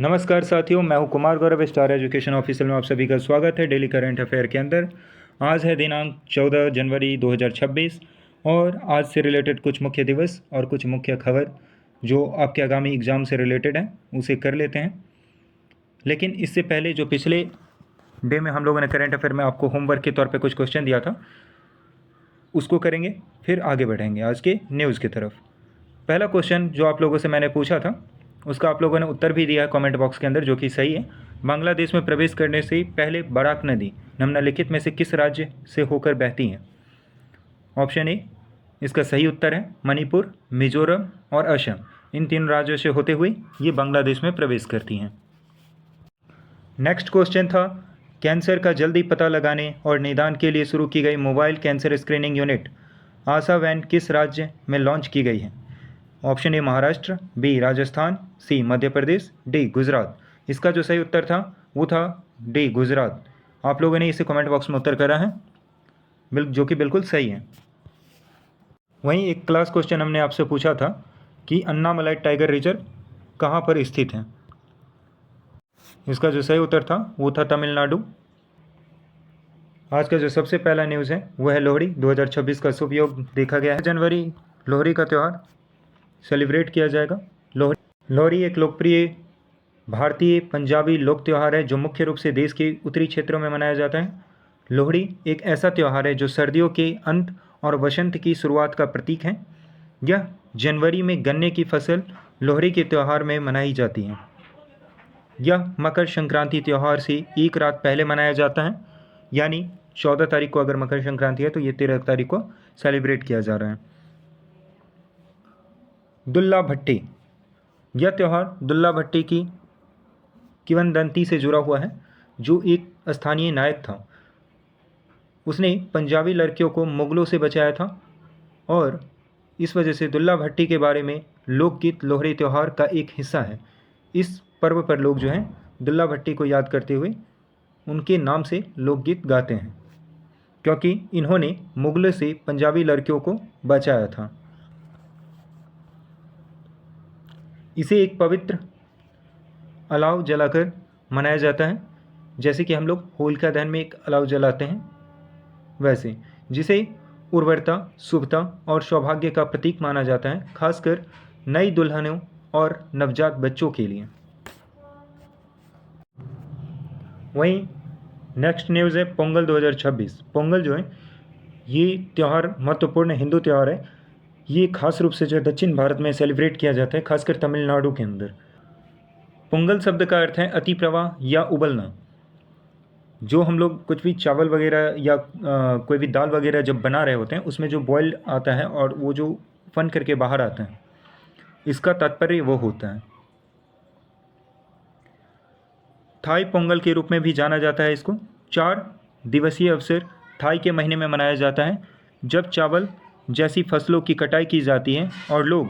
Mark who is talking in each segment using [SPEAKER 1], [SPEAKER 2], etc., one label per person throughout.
[SPEAKER 1] नमस्कार साथियों, मैं हूं Kumar Gaurav, star education official में आप सभी का स्वागत है डेली करंट अफेयर के अंदर। आज है दिनांक 14 जनवरी 2026 और आज से रिलेटेड कुछ मुख्य दिवस और कुछ मुख्य खबर जो आपके आगामी एग्ज़ाम से रिलेटेड हैं उसे कर लेते हैं। लेकिन इससे पहले जो पिछले डे में हम लोगों ने करंट अफेयर में आपको होमवर्क के तौर पर कुछ क्वेश्चन दिया था उसको करेंगे, फिर आगे बढ़ेंगे आज के न्यूज़ की तरफ। पहला क्वेश्चन जो आप लोगों से मैंने पूछा था उसका आप लोगों ने उत्तर भी दिया है कमेंट बॉक्स के अंदर, जो कि सही है। बांग्लादेश में प्रवेश करने से पहले बराक नदी निम्नलिखित में से किस राज्य से होकर बहती है? ऑप्शन ए इसका सही उत्तर है मणिपुर, मिजोरम और असम। इन तीन राज्यों से होते हुए ये बांग्लादेश में प्रवेश करती हैं। नेक्स्ट क्वेश्चन था कैंसर का जल्दी पता लगाने और निदान के लिए शुरू की गई mobile cancer screening unit Asha van किस राज्य में लॉन्च की गई है? Option A Maharashtra, B Rajasthan, C Madhya Pradesh, D Gujarat. इसका जो सही उत्तर था वो था डी गुजरात। आप लोगों ने इसे कमेंट बॉक्स में उत्तर करा है, जो कि बिल्कुल सही है। वहीं एक क्लास क्वेश्चन हमने आपसे पूछा था कि अन्नामलाई टाइगर रिजर्व कहाँ पर स्थित है? इसका जो सही उत्तर था वो था तमिलनाडु। आज का जो सबसे पहला न्यूज़ है वह है लोहड़ी 2026 का शुभ योग देखा गया है। जनवरी लोहड़ी का त्यौहार सेलिब्रेट किया जाएगा। लोहड़ी एक लोकप्रिय भारतीय पंजाबी लोक त्यौहार है जो मुख्य रूप से देश के उत्तरी क्षेत्रों में मनाया जाता है। लोहड़ी एक ऐसा त्यौहार है जो सर्दियों के अंत और वसंत की शुरुआत का प्रतीक है। यह जनवरी में गन्ने की फसल लोहड़ी के त्यौहार में मनाई जाती है। यह मकर संक्रांति त्यौहार से एक रात पहले मनाया जाता है, यानी 14 तारीख को अगर मकर संक्रांति है तो ये 13 तारीख को सेलिब्रेट किया जा रहा है। दुल्ला भट्टी, यह त्यौहार दुल्ला भट्टी की किंवदंती से जुड़ा हुआ है जो एक स्थानीय नायक था। उसने पंजाबी लड़कियों को मुगलों से बचाया था और इस वजह से दुल्ला भट्टी के बारे में लोकगीत लोहड़ी त्यौहार का एक हिस्सा है। इस पर्व पर लोग जो हैं दुल्ला भट्टी को याद करते हुए उनके नाम से लोकगीत गाते हैं, क्योंकि इन्होंने मुगलों से पंजाबी लड़कियों को बचाया था। इसे एक पवित्र अलाव जलाकर मनाया जाता है, जैसे कि हम लोग होलिका दहन में एक अलाव जलाते हैं वैसे, जिसे उर्वरता, शुभता और सौभाग्य का प्रतीक माना जाता है, खासकर नई दुल्हनों और नवजात बच्चों के लिए। वहीं नेक्स्ट न्यूज़ है पोंगल 2026। पोंगल जो है ये त्यौहार महत्वपूर्ण हिंदू त्यौहार है। ये खास रूप से जो दक्षिण भारत में सेलिब्रेट किया जाता है, खासकर तमिलनाडु के अंदर। पोंगल शब्द का अर्थ है अति प्रवाह या उबलना। जो हम लोग कुछ भी चावल वगैरह या कोई भी दाल वगैरह जब बना रहे होते हैं उसमें जो बॉइल्ड आता है और वो जो फन करके बाहर आता है, इसका तात्पर्य वो होता है। थाई पोंगल के रूप में भी जाना जाता है इसको। 4 दिवसीय अवसर थाई के महीने में मनाया जाता है जब चावल जैसी फसलों की कटाई की जाती है और लोग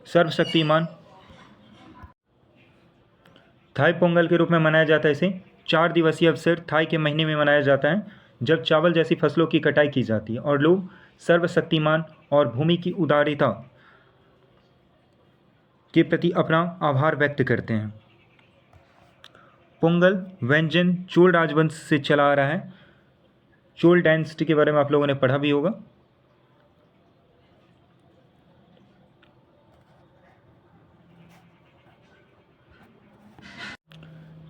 [SPEAKER 1] सर्वशक्तिमान थाई पोंगल के रूप में मनाया जाता है। इसे 4 दिवसीय अवसर थाई के महीने में मनाया जाता है जब चावल जैसी फसलों की कटाई की जाती है और लोग सर्वशक्तिमान और भूमि की उदारता के प्रति अपना आभार व्यक्त करते हैं। पोंगल व्यंजन चोल राजवंश से चला आ रहा है। चोल डायनेस्टी के बारे में आप लोगों ने पढ़ा भी होगा।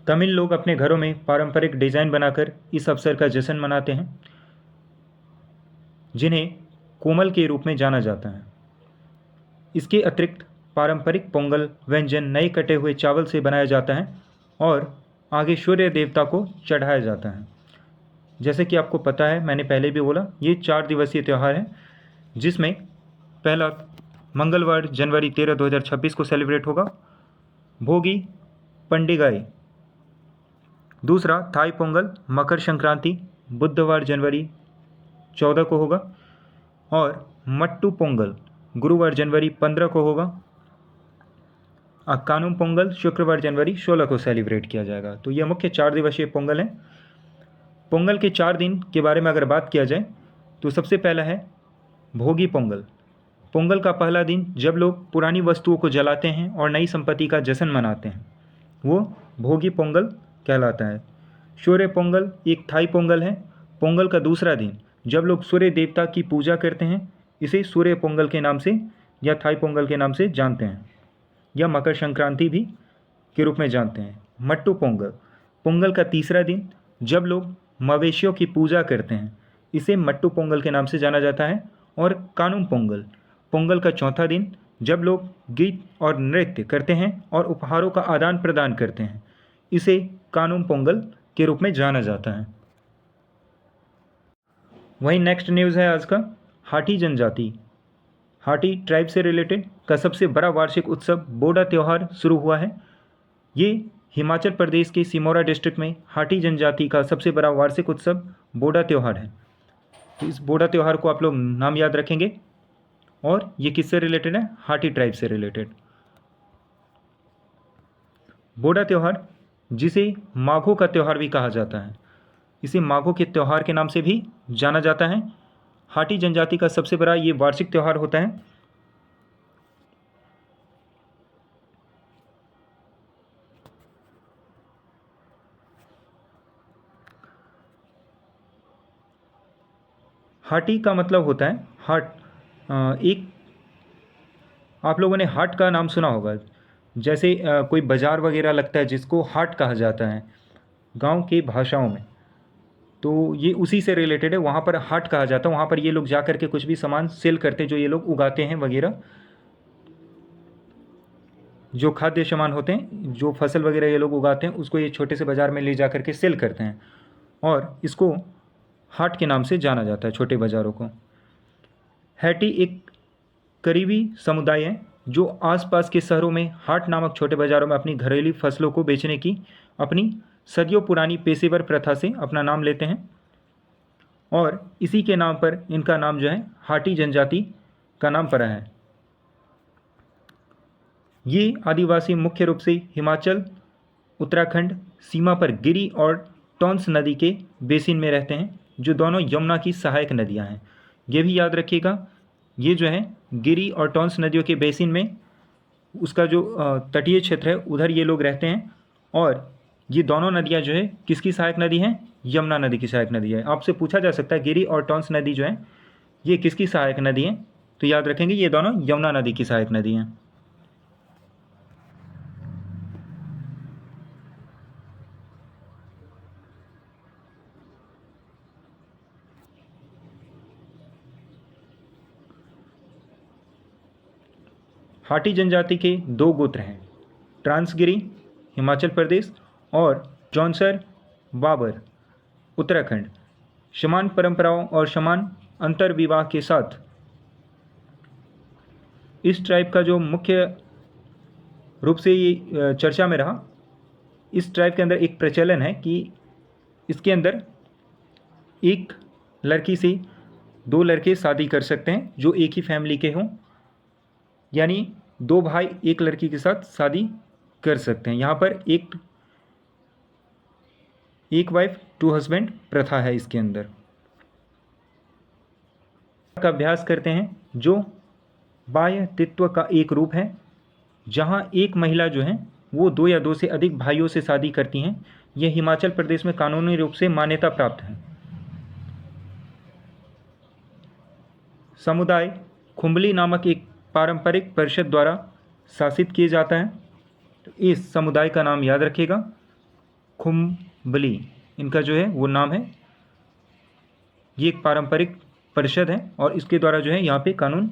[SPEAKER 1] तमिल लोग अपने घरों में पारंपरिक डिज़ाइन बनाकर इस अवसर का जश्न मनाते हैं, जिन्हें कोमल के रूप में जाना जाता है। इसके अतिरिक्त पारंपरिक पोंगल व्यंजन नए कटे हुए चावल से बनाया जाता है और आगे सूर्य देवता को चढ़ाया जाता है। जैसे कि आपको पता है, मैंने पहले भी बोला, ये 4 दिवसीय त्यौहार है जिसमें पहला मंगलवार जनवरी 13, 2026 को सेलिब्रेट होगा भोगी पंडिगाई। दूसरा थाई पोंगल मकर संक्रांति बुधवार जनवरी 14 को होगा और मट्टू पोंगल गुरुवार जनवरी 15 को होगा। कानुम पोंगल शुक्रवार जनवरी 16 को सेलिब्रेट किया जाएगा। तो यह मुख्य 4 दिवसीय पोंगल है। पोंगल के 4 दिन के बारे में अगर बात किया जाए तो सबसे पहला है भोगी पोंगल। पोंगल का पहला दिन जब लोग पुरानी वस्तुओं को जलाते हैं और नई संपत्ति का जश्न मनाते हैं। वो भोगी पोंगल कहलाता है। सूर्य पोंगल एक थाई पोंगल है। पोंगल का दूसरा दिन जब लोग सूर्य देवता की पूजा करते हैं इसे सूर्य पोंगल के नाम से या थाई पोंगल के नाम से जानते हैं, या मकर संक्रांति भी के रूप में जानते हैं। मट्टू पोंगल पोंगल का तीसरा दिन जब लोग मवेशियों की पूजा करते हैं इसे मट्टू पोंगल के नाम से जाना जाता है। और कानुम पोंगल पोंगल का चौथा दिन जब लोग गीत और नृत्य करते हैं और उपहारों का आदान प्रदान करते हैं इसे कानुम पोंगल के रूप में जाना जाता है। वहीं नेक्स्ट न्यूज़ है आज का, हाटी जनजाति। हाटी ट्राइब से रिलेटेड का सबसे बड़ा वार्षिक उत्सव बोडा त्यौहार शुरू हुआ है। ये हिमाचल प्रदेश के सिमोरा डिस्ट्रिक्ट में हाटी जनजाति का सबसे बड़ा वार्षिक उत्सव बोडा त्यौहार है। तो इस बोडा त्यौहार को आप लोग नाम याद रखेंगे। और ये किससे रिलेटेड है? हाटी ट्राइब से रिलेटेड। बोडा त्यौहार जिसे माघों का त्यौहार भी कहा जाता है, इसे माघों के त्यौहार के नाम से भी जाना जाता है। हाटी जनजाति का सबसे बड़ा ये वार्षिक त्यौहार होता है। हाटी का मतलब होता है हाट। एक आप लोगों ने हाट का नाम सुना होगा, जैसे कोई बाज़ार वगैरह लगता है जिसको हाट कहा जाता है गांव की भाषाओं में, तो ये उसी से रिलेटेड है। वहाँ पर हाट कहा जाता है, वहाँ पर ये लोग जा कर के कुछ भी सामान सेल करते हैं जो ये लोग उगाते हैं वगैरह, जो खाद्य सामान होते हैं, जो फसल वगैरह ये लोग उगाते हैं उसको ये छोटे से बाज़ार में ले जा कर के सेल करते हैं और इसको हाट के नाम से जाना जाता है, छोटे बाज़ारों को। हैटी एक करीबी समुदाय है जो आसपास के शहरों में हाट नामक छोटे बाज़ारों में अपनी घरेलू फसलों को बेचने की अपनी सदियों पुरानी पेशेवर प्रथा से अपना नाम लेते हैं और इसी के नाम पर इनका नाम जो है हाटी जनजाति का नाम पड़ा है। ये आदिवासी मुख्य रूप से हिमाचल उत्तराखंड सीमा पर गिरी और टॉन्स नदी के बेसिन में रहते हैं, जो दोनों यमुना की सहायक नदियां हैं। ये भी याद रखिएगा, ये जो है गिरी और टॉन्स नदियों के बेसिन में उसका जो तटीय क्षेत्र है उधर ये लोग रहते हैं। और ये दोनों नदियां जो है किसकी सहायक नदी हैं? यमुना नदी की सहायक नदी है। आपसे पूछा जा सकता है गिरी और टॉन्स नदी जो है ये किसकी सहायक नदी है, तो याद रखेंगे ये दोनों यमुना नदी की सहायक नदी हैं। हाटी जनजाति के दो गोत्र हैं, ट्रांसगिरी हिमाचल प्रदेश और जौनसर बाबर उत्तराखंड। समान परंपराओं और समान अंतर्विवाह के साथ इस ट्राइब का जो मुख्य रूप से ये चर्चा में रहा, इस ट्राइब के अंदर एक प्रचलन है कि इसके अंदर एक लड़की से दो लड़के शादी कर सकते हैं जो एक ही फैमिली के हों, यानी दो भाई एक लड़की के साथ शादी कर सकते हैं। यहाँ पर एक वाइफ टू हस्बैंड प्रथा है इसके अंदर। का अभ्यास करते हैं जो बाह्य तत्व का एक रूप है, जहाँ एक महिला जो है वो दो या दो से अधिक भाइयों से शादी करती हैं। यह हिमाचल प्रदेश में कानूनी रूप से मान्यता प्राप्त है। समुदाय खुम्बली नामक एक पारंपरिक परिषद द्वारा शासित किए जाता है। तो इस समुदाय का नाम याद रखिएगा, खुम्बली इनका जो है वो नाम है। ये एक पारंपरिक परिषद है और इसके द्वारा जो है यहाँ पे कानून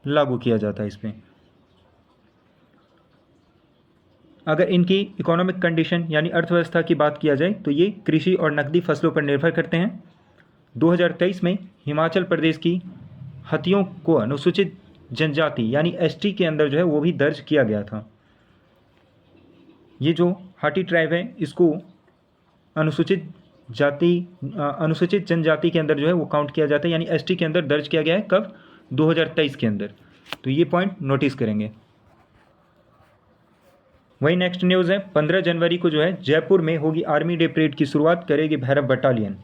[SPEAKER 1] लागू किया जाता है इस पर। अगर इनकी इकोनॉमिक कंडीशन यानी अर्थव्यवस्था की बात किया जाए तो ये कृषि और नकदी फसलों पर निर्भर करते हैं। 2023 में हिमाचल प्रदेश की हथियों को अनुसूचित जनजाति यानी एसटी के अंदर जो है वो भी दर्ज किया गया था। ये जो हाटी ट्राइब है इसको अनुसूचित जनजाति के अंदर जो है वो काउंट किया जाता है, यानी एसटी के अंदर दर्ज किया गया है। कब? 2023 के अंदर। तो ये पॉइंट नोटिस करेंगे। वही नेक्स्ट न्यूज़ है, 15 जनवरी को जो है जयपुर में होगी आर्मी डे परेड की शुरुआत करेगी भैरव बटालियन।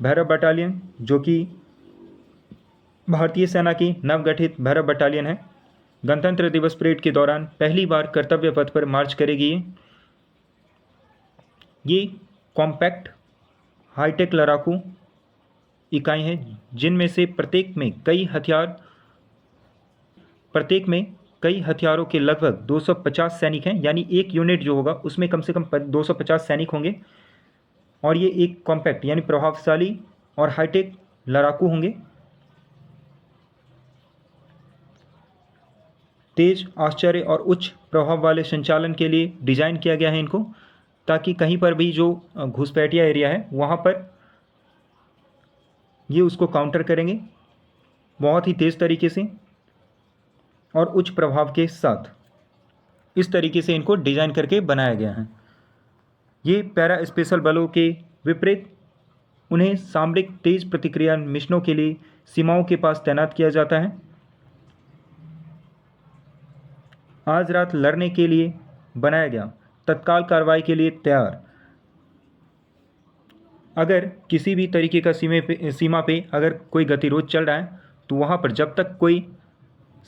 [SPEAKER 1] भैरव बटालियन जो कि भारतीय सेना की नवगठित भैरव बटालियन है, गणतंत्र दिवस परेड के दौरान पहली बार कर्तव्य पथ पर मार्च करेगी। ये कॉम्पैक्ट हाईटेक लड़ाकू इकाई हैं जिनमें से प्रत्येक में कई हथियारों के लगभग 250 सैनिक हैं, यानी एक यूनिट जो होगा उसमें कम से कम 250 सैनिक होंगे। और ये एक कॉम्पैक्ट यानी प्रभावशाली और हाईटेक लड़ाकू होंगे। तेज, आश्चर्य और उच्च प्रभाव वाले संचालन के लिए डिज़ाइन किया गया है इनको, ताकि कहीं पर भी जो घुसपैठिया एरिया है वहाँ पर ये उसको काउंटर करेंगे बहुत ही तेज़ तरीके से और उच्च प्रभाव के साथ। इस तरीके से इनको डिज़ाइन करके बनाया गया है। ये पैरा स्पेशल बलों के विपरीत उन्हें सामरिक तेज प्रतिक्रिया मिशनों के लिए सीमाओं के पास तैनात किया जाता है। आज रात लड़ने के लिए बनाया गया, तत्काल कार्रवाई के लिए तैयार। अगर किसी भी तरीके का सीमा पे अगर कोई गतिरोध चल रहा है तो वहाँ पर जब तक कोई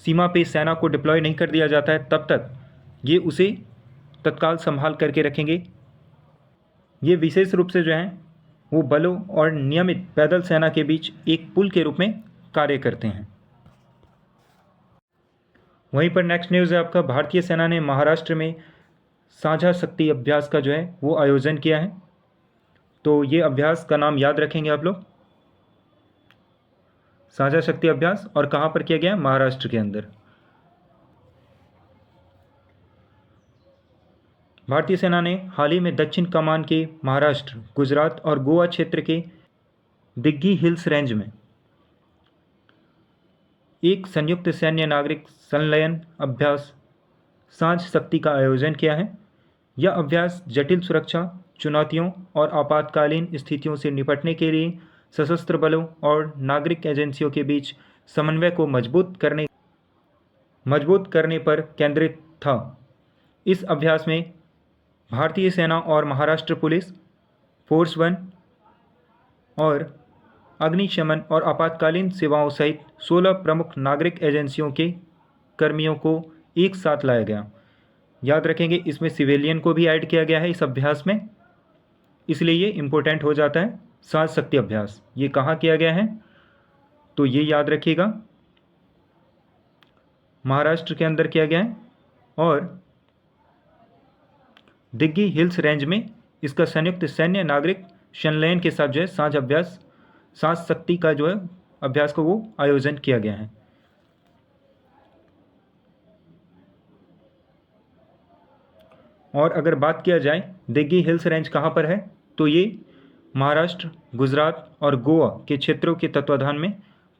[SPEAKER 1] सीमा पे सेना को डिप्लॉय नहीं कर दिया जाता है तब तक ये उसे तत्काल संभाल करके रखेंगे। ये विशेष रूप से जो हैं वो बलों और नियमित पैदल सेना के बीच एक पुल के रूप में कार्य करते हैं। वहीं पर नेक्स्ट न्यूज़ है आपका, भारतीय सेना ने महाराष्ट्र में साझा शक्ति अभ्यास का जो है वो आयोजन किया है। तो ये अभ्यास का नाम याद रखेंगे आप लोग, साझा शक्ति अभ्यास, और कहाँ पर किया गया है? महाराष्ट्र के अंदर। भारतीय सेना ने हाल ही में दक्षिण कमान के महाराष्ट्र, गुजरात और गोवा क्षेत्र के दिग्गी हिल्स रेंज में एक संयुक्त सैन्य नागरिक संलयन अभ्यास सांझ शक्ति का आयोजन किया है। यह अभ्यास जटिल सुरक्षा चुनौतियों और आपातकालीन स्थितियों से निपटने के लिए सशस्त्र बलों और नागरिक एजेंसियों के बीच समन्वय को मजबूत करने पर केंद्रित था। इस अभ्यास में भारतीय सेना और महाराष्ट्र पुलिस फोर्स 1 और अग्निशमन और आपातकालीन सेवाओं सहित 16 प्रमुख नागरिक एजेंसियों के कर्मियों को एक साथ लाया गया। याद रखेंगे, इसमें सिविलियन को भी ऐड किया गया है इस अभ्यास में, इसलिए ये इम्पोर्टेंट हो जाता है। सांझ शक्ति अभ्यास ये कहाँ किया गया है तो ये याद रखिएगा, महाराष्ट्र के अंदर किया गया है और दिग्गी हिल्स रेंज में इसका संयुक्त सैन्य नागरिक संलयन के साथ जो है सांझ शक्ति का जो है अभ्यास को वो आयोजन किया गया है। और अगर बात किया जाए दिग्गी हिल्स रेंज कहाँ पर है तो ये महाराष्ट्र, गुजरात और गोवा के क्षेत्रों के तत्वाधान में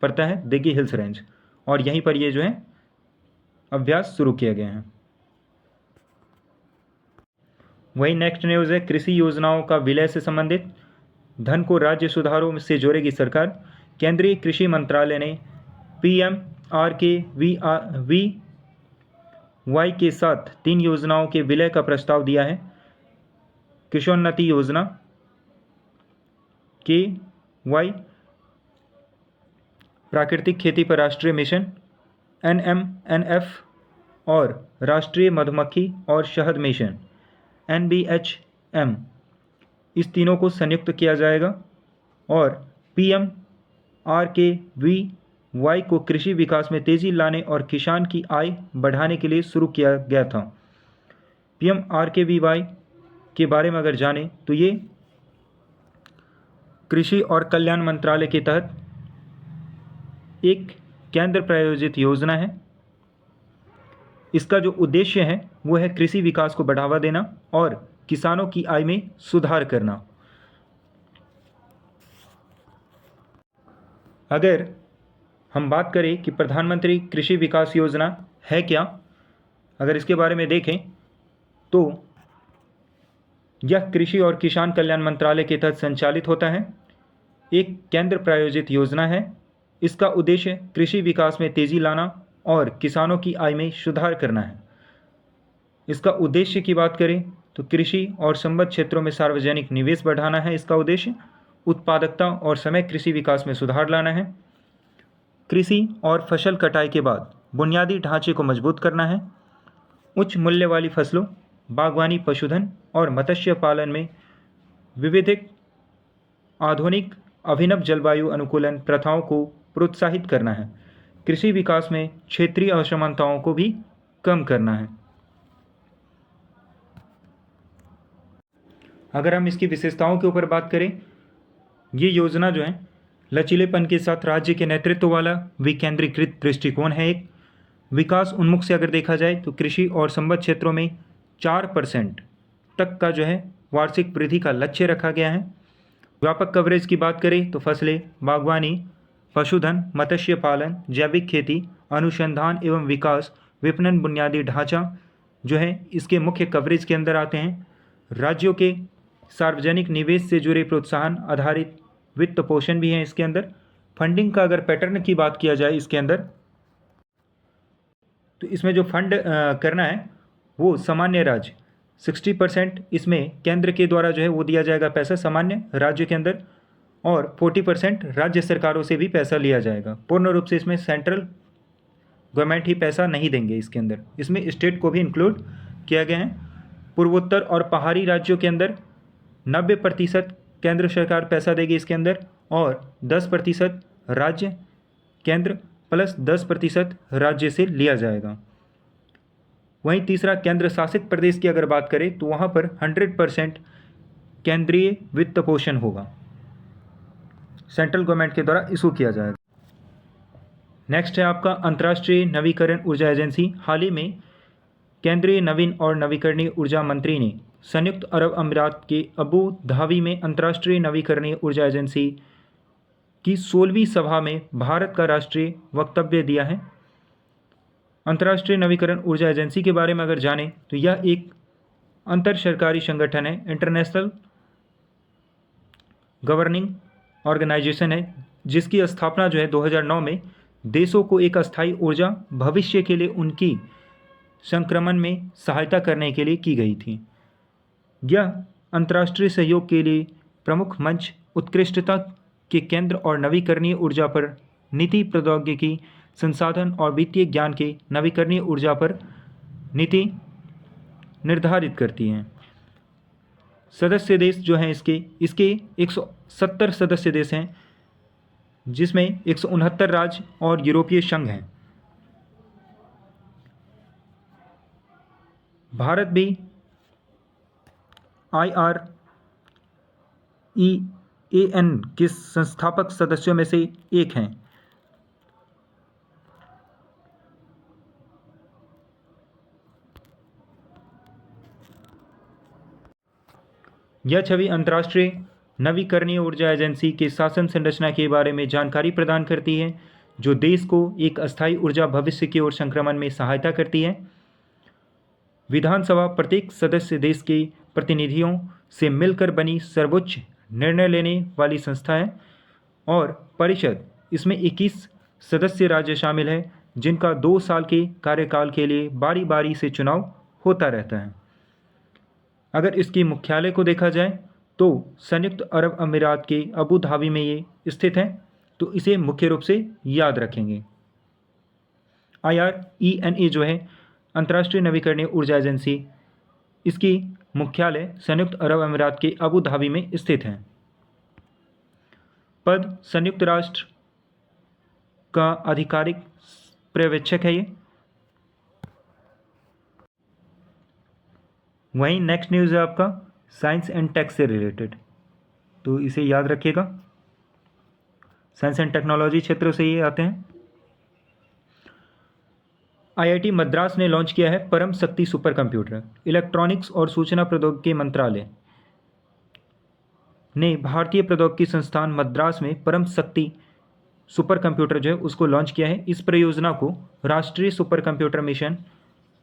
[SPEAKER 1] पड़ता है दिग्गी हिल्स रेंज, और यहीं पर ये जो है अभ्यास शुरू किया गया है। वही नेक्स्ट न्यूज़ है, कृषि योजनाओं का विलय से संबंधित धन को राज्य सुधारों से जोड़ेगी सरकार। केंद्रीय कृषि मंत्रालय ने PMRKVY के साथ 3 योजनाओं के विलय का प्रस्ताव दिया है। कृषोन्नति योजना KY, प्राकृतिक खेती पर राष्ट्रीय मिशन NMNF और राष्ट्रीय मधुमक्खी और शहद मिशन NBHM, इस तीनों को संयुक्त किया जाएगा। और PMRKVY को कृषि विकास में तेज़ी लाने और किसान की आय बढ़ाने के लिए शुरू किया गया था। PMRKVY के बारे में अगर जानें तो ये कृषि और कल्याण मंत्रालय के तहत एक केंद्र प्रायोजित योजना है। इसका जो उद्देश्य है वो है कृषि विकास को बढ़ावा देना और किसानों की आय में सुधार करना। अगर हम बात करें कि प्रधानमंत्री कृषि विकास योजना है क्या, अगर इसके बारे में देखें तो यह कृषि और किसान कल्याण मंत्रालय के तहत संचालित होता है। एक केंद्र प्रायोजित योजना है। इसका उद्देश्य कृषि विकास में तेज़ी लाना और किसानों की आय में सुधार करना है। इसका उद्देश्य की बात करें तो कृषि और संबद्ध क्षेत्रों में सार्वजनिक निवेश बढ़ाना है। इसका उद्देश्य उत्पादकता और समय कृषि विकास में सुधार लाना है। कृषि और फसल कटाई के बाद बुनियादी ढांचे को मजबूत करना है। उच्च मूल्य वाली फसलों, बागवानी, पशुधन और मत्स्य पालन में विविधिक आधुनिक अभिनव जलवायु अनुकूलन प्रथाओं को प्रोत्साहित करना है। कृषि विकास में क्षेत्रीय असमानताओं को भी कम करना है। अगर हम इसकी विशेषताओं के ऊपर बात करें, ये योजना जो है लचीलेपन के साथ राज्य के नेतृत्व वाला विकेंद्रीकृत दृष्टिकोण है। एक विकास उन्मुख से अगर देखा जाए तो कृषि और संबद्ध क्षेत्रों में 4% तक का जो है वार्षिक वृद्धि का लक्ष्य रखा गया है। व्यापक कवरेज की बात करें तो फसलें, बागवानी, पशुधन, मत्स्य पालन, जैविक खेती, अनुसंधान एवं विकास, विपणन, बुनियादी ढांचा जो है इसके मुख्य कवरेज के अंदर आते हैं। राज्यों के सार्वजनिक निवेश से जुड़े प्रोत्साहन आधारित वित्त पोषण भी है इसके अंदर। फंडिंग का अगर पैटर्न की बात किया जाए इसके अंदर, तो इसमें जो फंड करना है वो सामान्य राज्य 60% इसमें केंद्र के द्वारा जो है वो दिया जाएगा पैसा सामान्य राज्य के अंदर, और 40% राज्य सरकारों से भी पैसा लिया जाएगा। पूर्ण रूप से इसमें सेंट्रल गवर्नमेंट ही पैसा नहीं देंगे इसके अंदर, इसमें स्टेट को भी इंक्लूड किया गया है। पूर्वोत्तर और पहाड़ी राज्यों के अंदर 90% केंद्र सरकार पैसा देगी इसके अंदर, और 10% राज्य केंद्र प्लस 10% राज्य से लिया जाएगा। वहीं तीसरा केंद्र शासित प्रदेश की अगर बात करें तो वहाँ पर 100% केंद्रीय वित्त पोषण होगा, सेंट्रल गवर्नमेंट के द्वारा इशू किया जाएगा। नेक्स्ट है आपका अंतर्राष्ट्रीय नवीकरण ऊर्जा एजेंसी। हाल ही में केंद्रीय नवीन और नवीकरणीय ऊर्जा मंत्री ने संयुक्त अरब अमीरात के अबू धाबी में अंतर्राष्ट्रीय नवीकरणीय ऊर्जा एजेंसी की 16वीं सभा में भारत का राष्ट्रीय वक्तव्य दिया है। अंतर्राष्ट्रीय नवीकरण ऊर्जा एजेंसी के बारे में अगर जानें तो यह एक अंतर सरकारी संगठन है, इंटरनेशनल गवर्निंग ऑर्गेनाइजेशन है, जिसकी स्थापना जो है 2009 में देशों को एक अस्थायी ऊर्जा भविष्य के लिए उनकी संक्रमण में सहायता करने के लिए की गई थी। यह अंतर्राष्ट्रीय सहयोग के लिए प्रमुख मंच, उत्कृष्टता के केंद्र और नवीकरणीय ऊर्जा पर नीति, प्रौद्योगिकी, संसाधन और वित्तीय ज्ञान के नवीकरणीय ऊर्जा पर नीति निर्धारित करती हैं। सदस्य देश जो हैं इसके 170 सदस्य देश हैं, जिसमें 169 राज्य और यूरोपीय संघ हैं। भारत भी IREAN के संस्थापक सदस्यों में से एक हैं। यह छवि अंतर्राष्ट्रीय नवीकरणीय ऊर्जा एजेंसी के शासन संरचना के बारे में जानकारी प्रदान करती है, जो देश को एक अस्थायी ऊर्जा भविष्य की ओर संक्रमण में सहायता करती है। विधानसभा प्रत्येक सदस्य देश के प्रतिनिधियों से मिलकर बनी सर्वोच्च निर्णय लेने वाली संस्था है, और परिषद इसमें 21 सदस्य राज्य शामिल है, जिनका 2 साल के कार्यकाल के लिए बारी बारी से चुनाव होता रहता है। अगर इसकी मुख्यालय को देखा जाए तो संयुक्त अरब अमीरात के अबू धाबी में ये स्थित है, तो इसे मुख्य रूप से याद रखेंगे। IRENA जो है अंतर्राष्ट्रीय नवीकरणीय ऊर्जा एजेंसी, इसकी मुख्यालय संयुक्त अरब अमीरात के अबू धाबी में स्थित है। पद संयुक्त राष्ट्र का आधिकारिक पर्यवेक्षक है ये। वहीं नेक्स्ट न्यूज़ है आपका साइंस एंड टेक से रिलेटेड, तो इसे याद रखिएगा। साइंस एंड टेक्नोलॉजी क्षेत्रों से ये आते हैं। IIT मद्रास ने लॉन्च किया है परम शक्ति सुपर कंप्यूटर। इलेक्ट्रॉनिक्स और सूचना प्रौद्योगिकी मंत्रालय ने भारतीय प्रौद्योगिकी संस्थान मद्रास में परम शक्ति सुपर कंप्यूटर जो है उसको लॉन्च किया है। इस परियोजना को राष्ट्रीय सुपर कंप्यूटर मिशन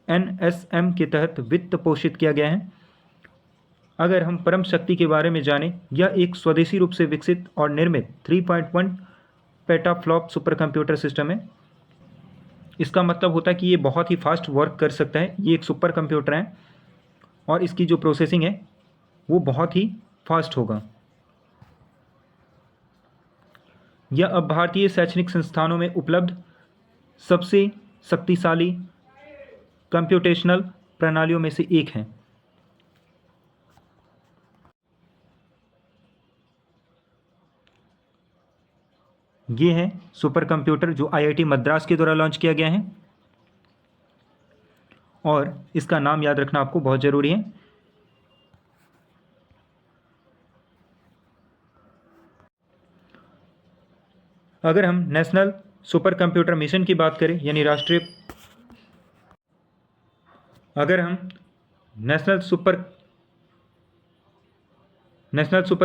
[SPEAKER 1] NSM के तहत वित्त पोषित किया गया है। अगर हम परम शक्ति के बारे में जानें, यह एक स्वदेशी रूप से विकसित और निर्मित 3.1 पेटाफ्लॉप सुपर कंप्यूटर सिस्टम है। इसका मतलब होता है कि ये बहुत ही फास्ट वर्क कर सकता है। ये एक सुपर कंप्यूटर है और इसकी जो प्रोसेसिंग है वो बहुत ही फास्ट होगा। यह अब भारतीय शैक्षणिक संस्थानों में उपलब्ध सबसे शक्तिशाली कंप्यूटेशनल प्रणालियों में से एक है। ये है सुपर कंप्यूटर जो आईआईटी मद्रास के द्वारा लॉन्च किया गया है, और इसका नाम याद रखना आपको बहुत ज़रूरी है। अगर हम नेशनल सुपर कंप्यूटर मिशन की बात करें, यानी अगर हम नेशनल सुपर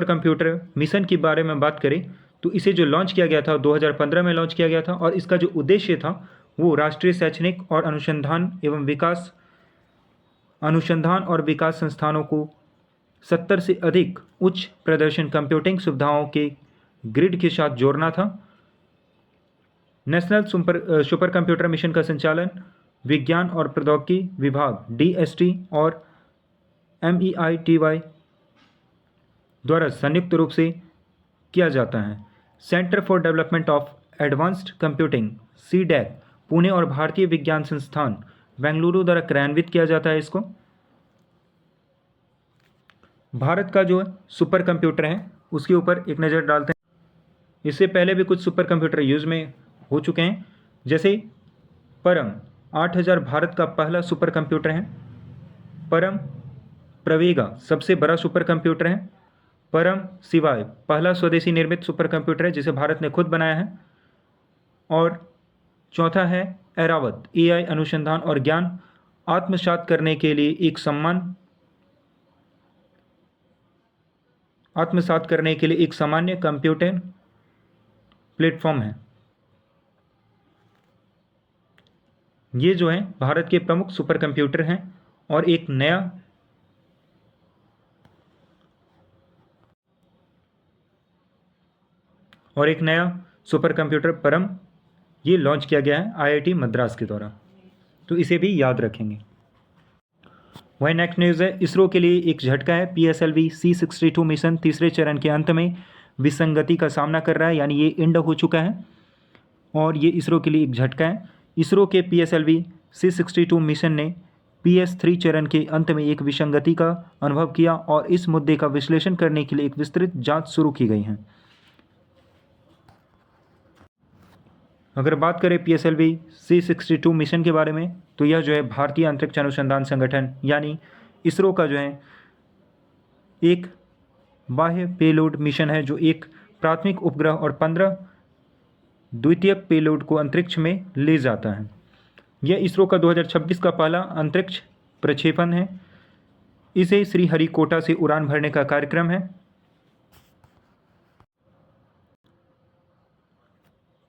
[SPEAKER 1] कंप्यूटर मिशन के बारे में बात करें तो इसे जो लॉन्च किया गया था 2015 में लॉन्च किया गया था, और इसका जो उद्देश्य था वो राष्ट्रीय शैक्षणिक और अनुसंधान और विकास संस्थानों को 70 से अधिक उच्च प्रदर्शन कंप्यूटिंग सुविधाओं के ग्रिड के साथ जोड़ना था। नेशनल सुपर कंप्यूटर मिशन का संचालन विज्ञान और प्रौद्योगिकी विभाग डीएसटी और MEITY द्वारा संयुक्त रूप से किया जाता है। Centre for development of advanced computing CDAC Pune और भारतीय विज्ञान संस्थान बेंगलुरु द्वारा क्रियान्वित किया जाता है इसको। भारत का जो सुपर कंप्यूटर है उसके ऊपर एक नज़र डालते हैं। इससे पहले भी कुछ सुपर कंप्यूटर यूज़ में हो चुके हैं, जैसे परम 8000 भारत का पहला सुपर कंप्यूटर है। परम प्रवेगा सबसे बड़ा सुपर कंप्यूटर है। परम शिवाय पहला स्वदेशी निर्मित सुपर कंप्यूटर है जिसे भारत ने खुद बनाया है। और चौथा है ऐरावत AI अनुसंधान और ज्ञान आत्मसात करने के लिए एक सामान्य कंप्यूटिंग प्लेटफॉर्म है। ये जो है भारत के प्रमुख सुपर कंप्यूटर हैं, और एक नया सुपर कंप्यूटर परम ये लॉन्च किया गया है IIT मद्रास के द्वारा, तो इसे भी याद रखेंगे। वही नेक्स्ट न्यूज़ है, इसरो के लिए एक झटका है। PSLV C62 मिशन तीसरे चरण के अंत में विसंगति का सामना कर रहा है, यानी ये एंड हो चुका है, और ये इसरो के लिए एक झटका है। इसरो के PSLV C62 मिशन ने PS3 चरण के अंत में एक विसंगति का अनुभव किया, और इस मुद्दे का विश्लेषण करने के लिए एक विस्तृत जांच शुरू की गई है। अगर बात करें PSLV C62 मिशन के बारे में, तो यह जो है भारतीय अंतरिक्ष अनुसंधान संगठन यानी इसरो का जो है एक बाह्य पेलोड मिशन है, जो एक प्राथमिक उपग्रह और 15 द्वितीयक पेलोड को अंतरिक्ष में ले जाता है। यह इसरो का 2026 का पहला अंतरिक्ष प्रक्षेपण है। इसे श्रीहरिकोटा से उड़ान भरने का कार्यक्रम है।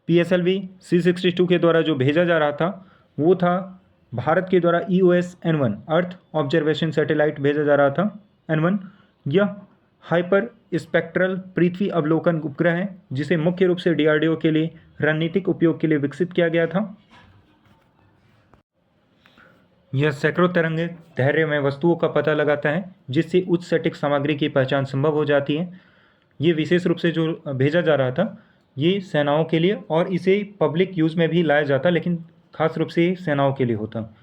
[SPEAKER 1] PSLV C62 के द्वारा जो भेजा जा रहा था वो था भारत के द्वारा EOS N1 earth observation satellite भेजा जा रहा था N1। यह हाइपर स्पेक्ट्रल पृथ्वी अवलोकन उपग्रह है, जिसे मुख्य रूप से DRDO के लिए रणनीतिक उपयोग के लिए विकसित किया गया था। यह सैकड़ों तरंगे धैर्य में वस्तुओं का पता लगाता है, जिससे उच्च सटीक सामग्री की पहचान संभव हो जाती है। ये विशेष रूप से जो भेजा जा रहा था ये सेनाओं के लिए, और इसे पब्लिक यूज़ में भी लाया जाता, लेकिन खास रूप से सेनाओं के लिए होता।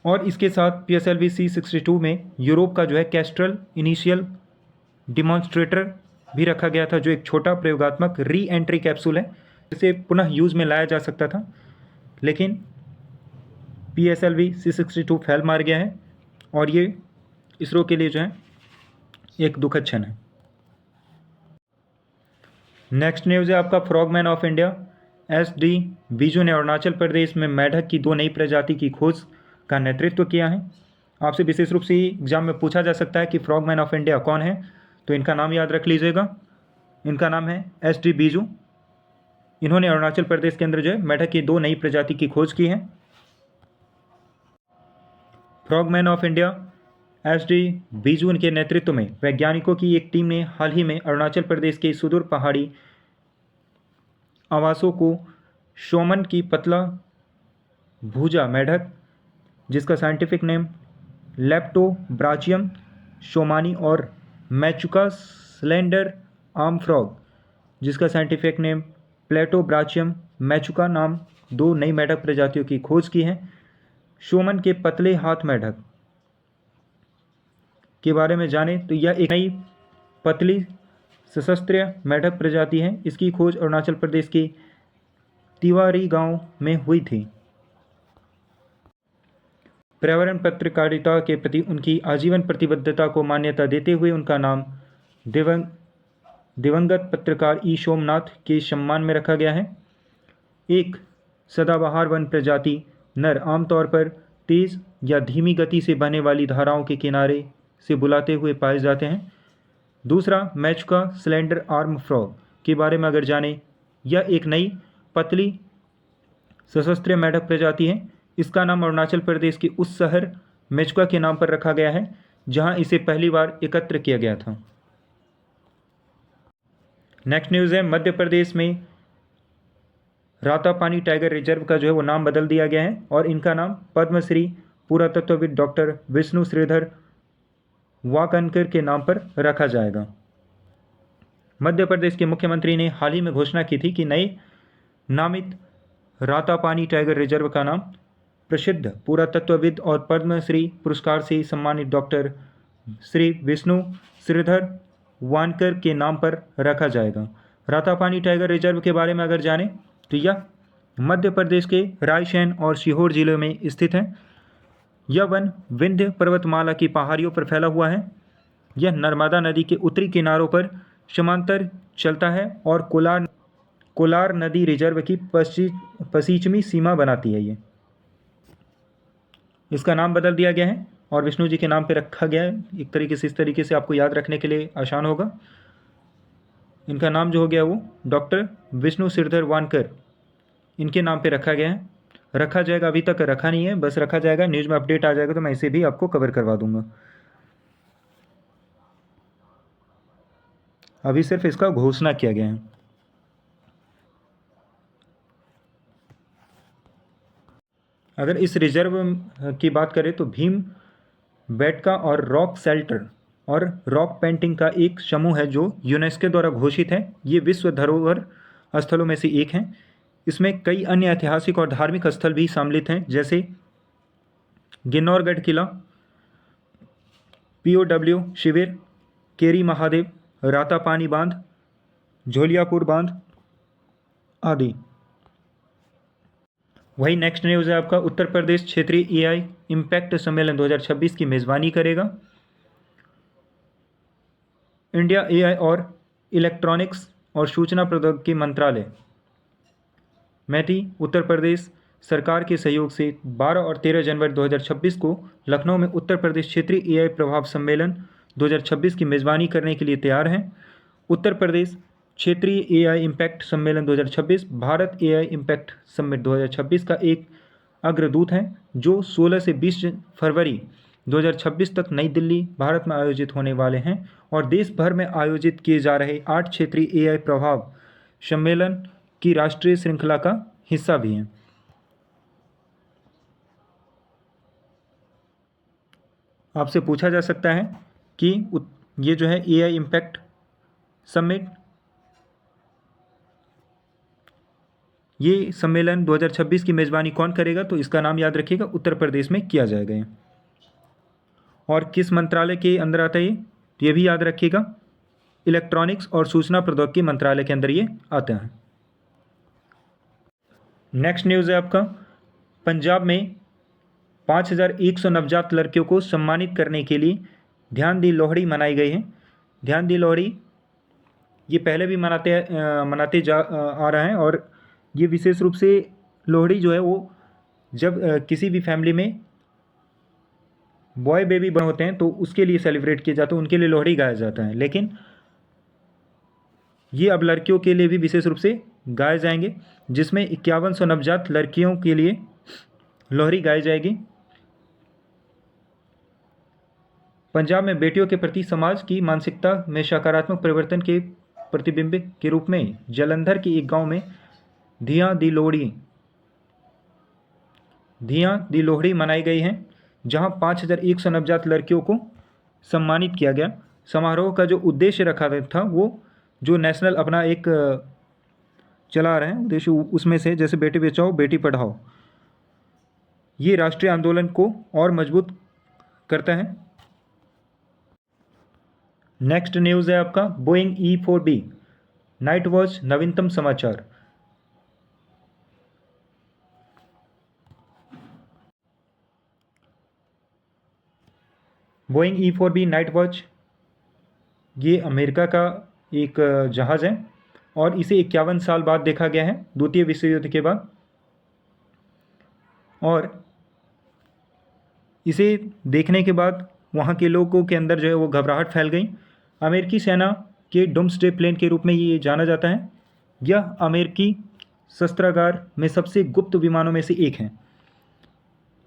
[SPEAKER 1] और इसके साथ PSLV C62 में यूरोप का जो है कैस्ट्रल इनिशियल डिमॉन्स्ट्रेटर भी रखा गया था, जो एक छोटा प्रयोगात्मक री एंट्री कैप्सूल है, जिसे पुनः यूज़ में लाया जा सकता था, लेकिन PSLV C62 फैल मार गया है, और ये इसरो के लिए जो है एक दुखद क्षण है। नेक्स्ट न्यूज़ है आपका फ्रॉगमैन ऑफ इंडिया। SD बीजू ने अरुणाचल प्रदेश में मेढक की 2 नई प्रजाति की खोज का नेतृत्व किया है। आपसे विशेष रूप से एग्जाम में पूछा जा सकता है कि फ्रॉगमैन ऑफ इंडिया कौन है, तो इनका नाम याद रख लीजिएगा। इनका नाम है SD बीजू। इन्होंने अरुणाचल प्रदेश के अंदर जो है मेढक की 2 नई प्रजाति की खोज की है। फ्रॉगमैन ऑफ इंडिया SD बीजू के नेतृत्व में वैज्ञानिकों की एक टीम ने हाल ही में अरुणाचल प्रदेश के सुदूर पहाड़ी आवासों को शोमन की पतला भुजा मेढक, जिसका साइंटिफिक नेम लेप्टोब्राचियम शोमानी, और मैचुका स्लेंडर आर्म फ्रॉग, जिसका साइंटिफिक नेम प्लेटोब्राचियम मैचुका नाम 2 नई मेढक प्रजातियों की खोज की है। शोमन के पतले हाथ मेढक के बारे में जाने तो यह एक नई पतली सशस्त्र मेढक प्रजाति है। इसकी खोज अरुणाचल प्रदेश के तिवारी गांव में हुई थी। पर्यावरण पत्रकारिता के प्रति उनकी आजीवन प्रतिबद्धता को मान्यता देते हुए उनका नाम दिवंगत पत्रकार ई सोमनाथ के सम्मान में रखा गया है। एक सदाबहार वन प्रजाति नर आमतौर पर तेज या धीमी गति से बहने वाली धाराओं के किनारे से बुलाते हुए पाए जाते हैं। दूसरा, मैचुका स्लेंडर आर्म फ्रॉग के बारे में अगर जाने, यह एक नई पतली सशस्त्र मेढक प्रजाति है। इसका नाम अरुणाचल प्रदेश के उस शहर मेचुका के नाम पर रखा गया है जहां इसे पहली बार एकत्र किया गया था। नेक्स्ट न्यूज़ है, मध्य प्रदेश में रातापानी टाइगर रिजर्व का जो है वो नाम बदल दिया गया है और इनका नाम पद्मश्री पुरातत्वविद डॉक्टर विष्णु श्रीधर वाकनकर के नाम पर रखा जाएगा। मध्य प्रदेश के मुख्यमंत्री ने हाल ही में घोषणा की थी कि नए नामित रातापानी टाइगर रिजर्व का नाम प्रसिद्ध पुरातत्वविद और पद्मश्री पुरस्कार से सम्मानित डॉक्टर श्री विष्णु श्रीधर वानकर के नाम पर रखा जाएगा। रातापानी टाइगर रिजर्व के बारे में अगर जानें तो यह मध्य प्रदेश के रायसेन और सीहोर जिले में स्थित है। यह वन विंध्य पर्वतमाला की पहाड़ियों पर फैला हुआ है। यह नर्मदा नदी के उत्तरी किनारों पर समांतर चलता है और कोलार नदी रिजर्व की पश्चिमी सीमा बनाती है। इसका नाम बदल दिया गया है और विष्णु जी के नाम पे रखा गया है। एक तरीके से, इस तरीके से आपको याद रखने के लिए आसान होगा। इनका नाम जो हो गया वो डॉक्टर विष्णु श्रीधर वानकर, इनके नाम पे रखा गया है। रखा जाएगा, अभी तक रखा नहीं है, बस रखा जाएगा। न्यूज़ में अपडेट आ जाएगा तो मैं इसे भी आपको कवर करवा दूंगा। अभी सिर्फ इसका घोषणा किया गया है। अगर इस रिजर्व की बात करें तो भीम बेटका और रॉक शेल्टर और रॉक पेंटिंग का एक समूह है जो यूनेस्को द्वारा घोषित है। ये विश्व धरोहर स्थलों में से एक है। इसमें कई अन्य ऐतिहासिक और धार्मिक स्थल भी सम्मिलित हैं, जैसे गिन्नौरगढ़ किला, POW शिविर, केरी महादेव, रातापानी बांध, झोलियापुर बांध आदि। वही नेक्स्ट न्यूज़ है आपका, उत्तर प्रदेश क्षेत्रीय AI इम्पैक्ट सम्मेलन 2026 की मेज़बानी करेगा। इंडिया AI और इलेक्ट्रॉनिक्स और सूचना प्रौद्योगिकी मंत्रालय मैटी उत्तर प्रदेश सरकार के सहयोग से 12 और 13 जनवरी 2026 को लखनऊ में उत्तर प्रदेश क्षेत्रीय AI प्रभाव सम्मेलन 2026 की मेज़बानी करने के लिए तैयार हैं। उत्तर प्रदेश क्षेत्रीय AI इम्पैक्ट सम्मेलन 2026 भारत AI इम्पैक्ट समिट 2026 का एक अग्रदूत है जो 16 से 20 फरवरी 2026 तक नई दिल्ली, भारत में आयोजित होने वाले हैं और देश भर में आयोजित किए जा रहे 8 क्षेत्रीय AI प्रभाव सम्मेलन की राष्ट्रीय श्रृंखला का हिस्सा भी हैं। आपसे पूछा जा सकता है कि ये जो है AI इम्पैक्ट समिट, ये सम्मेलन 2026 की मेज़बानी कौन करेगा, तो इसका नाम याद रखिएगा, उत्तर प्रदेश में किया जाएगा ये। और किस मंत्रालय के अंदर आता है ये भी याद रखिएगा, इलेक्ट्रॉनिक्स और सूचना प्रौद्योगिकी मंत्रालय के अंदर ये आते हैं। नेक्स्ट न्यूज़ है आपका, पंजाब में 5100 नवजात लड़कियों को सम्मानित करने के लिए ध्यान दी लोहड़ी मनाई गई है। ध्यान दी लोहड़ी ये पहले भी मनाते आ रहा है और ये विशेष रूप से लोहड़ी जो है वो जब किसी भी फैमिली में बॉय बेबी बर्थ होते हैं तो उसके लिए सेलिब्रेट किया जाता है, उनके लिए लोहड़ी गाया जाता है। लेकिन ये अब लड़कियों के लिए भी विशेष रूप से गाए जाएंगे, जिसमें 5100 नवजात लड़कियों के लिए लोहड़ी गाई जाएगी। पंजाब में बेटियों के प्रति समाज की मानसिकता में सकारात्मक परिवर्तन के प्रतिबिंब के रूप में जालंधर के एक गांव में धियां दी लोहड़ी मनाई गई है, जहां 5100 नवजात लड़कियों को सम्मानित किया गया। समारोह का जो उद्देश्य रखा गया था वो जो नेशनल अपना एक चला रहे हैं उद्देश्य, उसमें से जैसे बेटी बचाओ बेटी पढ़ाओ, ये राष्ट्रीय आंदोलन को और मजबूत करता है। नेक्स्ट न्यूज़ है आपका बोइंग E4B नाइट वॉच नवीनतम समाचार। बोइंग E4B नाइट वॉच ये अमेरिका का एक जहाज़ है और इसे 51 साल बाद देखा गया है, द्वितीय विश्व युद्ध के बाद। और इसे देखने के बाद वहाँ के लोगों के अंदर जो है वो घबराहट फैल गई। अमेरिकी सेना के डूम्सडे प्लेन के रूप में ये जाना जाता है। यह अमेरिकी शस्त्रागार में सबसे गुप्त विमानों में से एक है।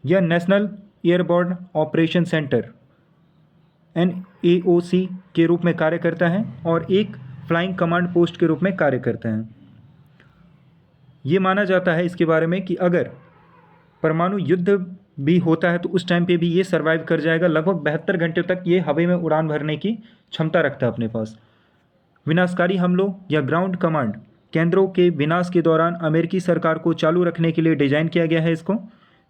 [SPEAKER 1] यह national airborne operation centre NAOC के रूप में कार्य करता है और एक फ्लाइंग कमांड पोस्ट के रूप में कार्य करता है। ये माना जाता है इसके बारे में कि अगर परमाणु युद्ध भी होता है तो उस टाइम पे भी ये सर्वाइव कर जाएगा। लगभग 72 घंटे तक ये हवा में उड़ान भरने की क्षमता रखता है अपने पास। विनाशकारी हमलों या ग्राउंड कमांड केंद्रों के विनाश के दौरान अमेरिकी सरकार को चालू रखने के लिए डिजाइन किया गया है इसको।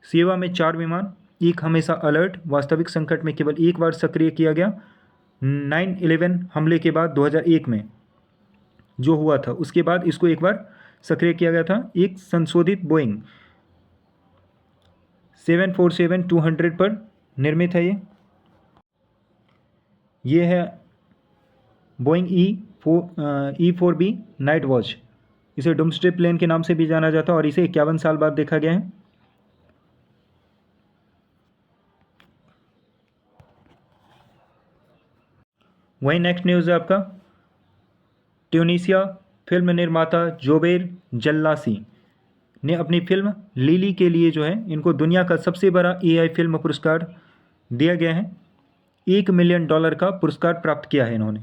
[SPEAKER 1] सेवा में 4 विमान, एक हमेशा अलर्ट, वास्तविक संकट में केवल एक बार सक्रिय किया गया। 9/11 हमले के बाद 2001 में जो हुआ था उसके बाद इसको एक बार सक्रिय किया गया था। एक संशोधित बोइंग 747-200 पर निर्मित है ये है बोइंग E4B नाइट वॉच। इसे डूम्सडे प्लेन के नाम से भी जाना जाता है और इसे 51 साल बाद देखा गया है। वहीं नेक्स्ट न्यूज़ है आपका ट्यूनीसिया फिल्म निर्माता जोबेर जल्लासी ने अपनी फिल्म लिली के लिए जो है इनको दुनिया का सबसे बड़ा AI फिल्म पुरस्कार दिया गया है। $1 मिलियन का पुरस्कार प्राप्त किया है इन्होंने।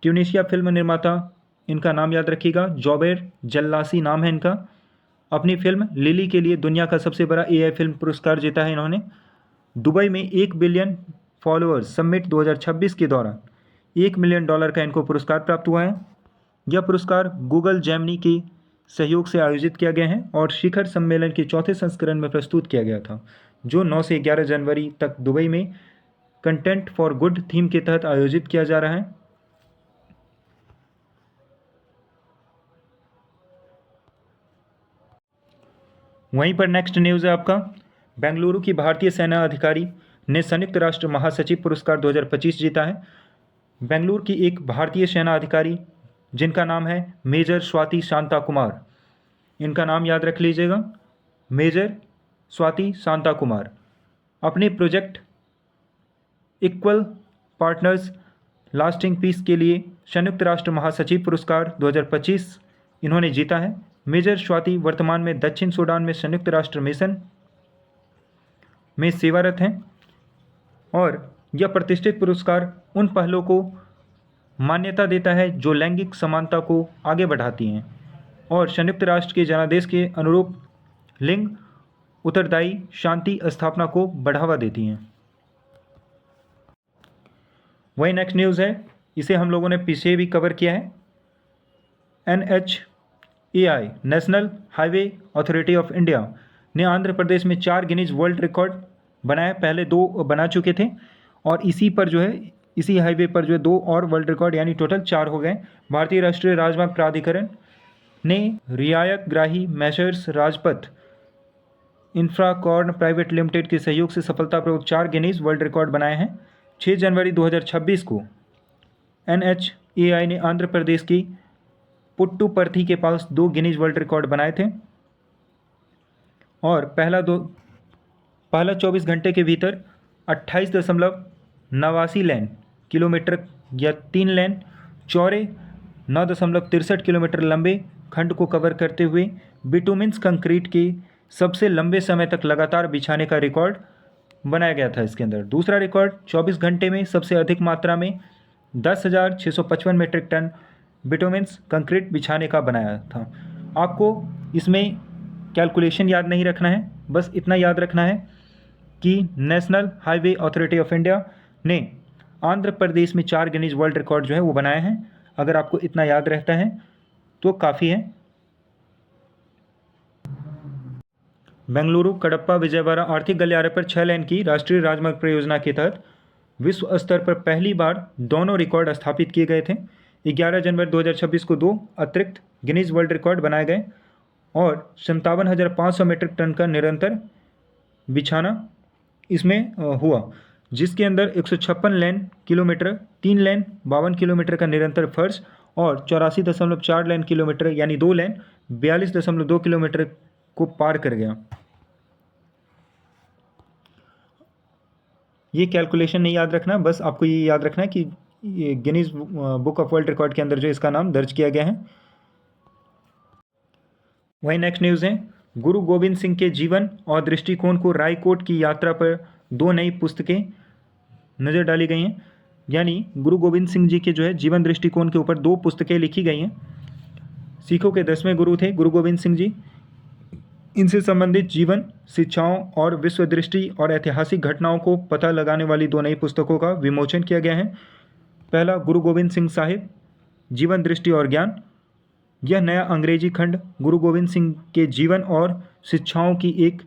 [SPEAKER 1] ट्यूनीसिया फिल्म निर्माता, इनका नाम याद रखिएगा, जोबेर जल्लासी नाम है इनका। अपनी फिल्म लिली के लिए दुनिया का सबसे बड़ा AI फिल्म पुरस्कार जीता है इन्होंने। दुबई में 1 बिलियन फॉलोअर्स समिट 2026 के दौरान $1 मिलियन का इनको पुरस्कार प्राप्त हुआ है। यह पुरस्कार गूगल जेमिनी के सहयोग से आयोजित किया गया है और शिखर सम्मेलन के चौथे संस्करण में प्रस्तुत किया गया था जो 9 से 11 जनवरी तक दुबई में कंटेंट फॉर गुड थीम के तहत आयोजित किया जा रहा है। वहीं पर नेक्स्ट न्यूज़ है आपका बेंगलुरु की भारतीय सेना अधिकारी ने संयुक्त राष्ट्र महासचिव पुरस्कार 2025 जीता है। बेंगलुरु की एक भारतीय सेना अधिकारी जिनका नाम है मेजर स्वाति शांता कुमार, इनका नाम याद रख लीजिएगा, मेजर स्वाति शांता कुमार, अपने project equal partners lasting peace के लिए संयुक्त राष्ट्र महासचिव पुरस्कार 2025 इन्होंने जीता है। मेजर स्वाति वर्तमान में दक्षिण सूडान में संयुक्त राष्ट्र मिशन में सेवारत हैं और यह प्रतिष्ठित पुरस्कार उन पहलों को मान्यता देता है जो लैंगिक समानता को आगे बढ़ाती हैं और संयुक्त राष्ट्र के जनादेश के अनुरूप लिंग उत्तरदायी शांति स्थापना को बढ़ावा देती हैं। वही नेक्स्ट न्यूज़ है, इसे हम लोगों ने पीछे भी कवर किया है। NHAI national highway authority of India ने आंध्र प्रदेश में 4 गिनीज वर्ल्ड रिकॉर्ड बनाए। पहले 2 बना चुके थे और इसी हाईवे पर जो है 2 और वर्ल्ड रिकॉर्ड यानी टोटल 4 हो गए। भारतीय राष्ट्रीय राजमार्ग प्राधिकरण ने रियायतग्राही मैसर्स राजपथ इंफ्राकॉर्न प्राइवेट लिमिटेड के सहयोग से सफलतापूर्वक 4 गिनीज वर्ल्ड रिकॉर्ड बनाए हैं। 6 जनवरी 2026 को NHAI ने आंध्र प्रदेश की पुट्टुपर्थी के पास 2 गिनीज वर्ल्ड रिकॉर्ड बनाए थे और पहला 24 घंटे के भीतर 28.89 लेन किलोमीटर या 3 लेन चौड़े 9.63 किलोमीटर लंबे खंड को कवर करते हुए बिटुमिन्स कंक्रीट के सबसे लंबे समय तक लगातार बिछाने का रिकॉर्ड बनाया गया था इसके अंदर। दूसरा रिकॉर्ड 24 घंटे में सबसे अधिक मात्रा में 10,655 मीट्रिक टन बिटुमिन्स कंक्रीट बिछाने का बनाया था। आपको इसमें कैलकुलेशन याद नहीं रखना है, बस इतना याद रखना है कि national highway authority of India ने आंध्र प्रदेश में 4 गिनीज वर्ल्ड रिकॉर्ड जो है वो बनाए हैं। अगर आपको इतना याद रहता है तो काफ़ी है। बेंगलुरु कडप्पा विजयवाड़ा आर्थिक गलियारे पर 6 लेन की राष्ट्रीय राजमार्ग परियोजना के तहत विश्व स्तर पर पहली बार दोनों रिकॉर्ड स्थापित किए गए थे। 11 जनवरी 2026 को 2 अतिरिक्त गिनीज वर्ल्ड रिकॉर्ड बनाए गए और 57,500 मीट्रिक टन का निरंतर बिछाना इसमें हुआ, जिसके अंदर 156 लेन किलोमीटर, 3 लेन 52 किलोमीटर का निरंतर फर्श और 84.4 लेन किलोमीटर यानी 2 लेन 42.2 किलोमीटर को पार कर गया। ये कैलकुलेशन नहीं याद रखना, बस आपको ये याद रखना है कि ये Guinness book of world record के अंदर जो इसका नाम दर्ज किया गया है। वही नेक्स्ट न्यूज़ है, गुरु गोविंद सिंह के जीवन और दृष्टिकोण को रायकोट की यात्रा पर 2 नई पुस्तकें नज़र डाली गई हैं। यानी गुरु गोविंद सिंह जी के जो है जीवन दृष्टिकोण के ऊपर 2 पुस्तकें लिखी गई हैं। सिखों के 10वें गुरु थे गुरु गोविंद सिंह जी। इनसे संबंधित जीवन, शिक्षाओं और विश्व दृष्टि और ऐतिहासिक घटनाओं को पता लगाने वाली 2 नई पुस्तकों का विमोचन किया गया है। पहला, गुरु गोविंद सिंह साहिब जीवन दृष्टि और ज्ञान। यह नया अंग्रेजी खंड गुरु गोविंद सिंह के जीवन और शिक्षाओं की एक